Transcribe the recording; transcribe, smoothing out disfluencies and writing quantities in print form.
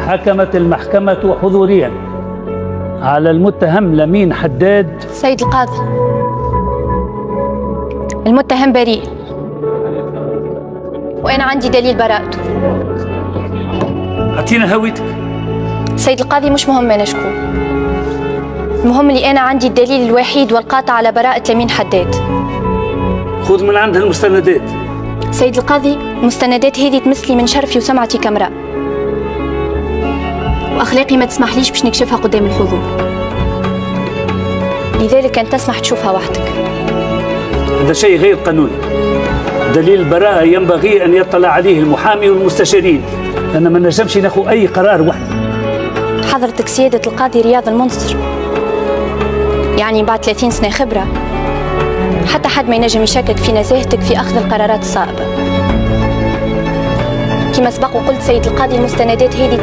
حكمت المحكمة حضوريا على المتهم لمين حداد. سيد القاضي، المتهم بريء وأنا عندي دليل براءته. أعطينا هويتك. سيد القاضي، مش مهم أنا شكون، المهم لي أنا عندي الدليل الوحيد والقاطع على براءة لمين حداد. خذ من عندها المستندات. سيد القاضي، المستندات هذه تمثلي من شرفي وسمعتي كامرأة، وأخلاقي ما تسمحليش باش نكشفها قدام الحضور، لذلك أن تسمح تشوفها وحدك. هذا شيء غير قانوني. دليل البراءة ينبغي أن يطلع عليه المحامي والمستشارين، لأن ما نجمش ناخذ أي قرار وحدي. حضرتك سيادة القاضي رياض المنصر، يعني بعد 30 سنة خبرة حتى حد ما ينجم يشكك في نزاهتك في أخذ القرارات الصائبة. كما سبق وقلت سيد القاضي، المستندات هذه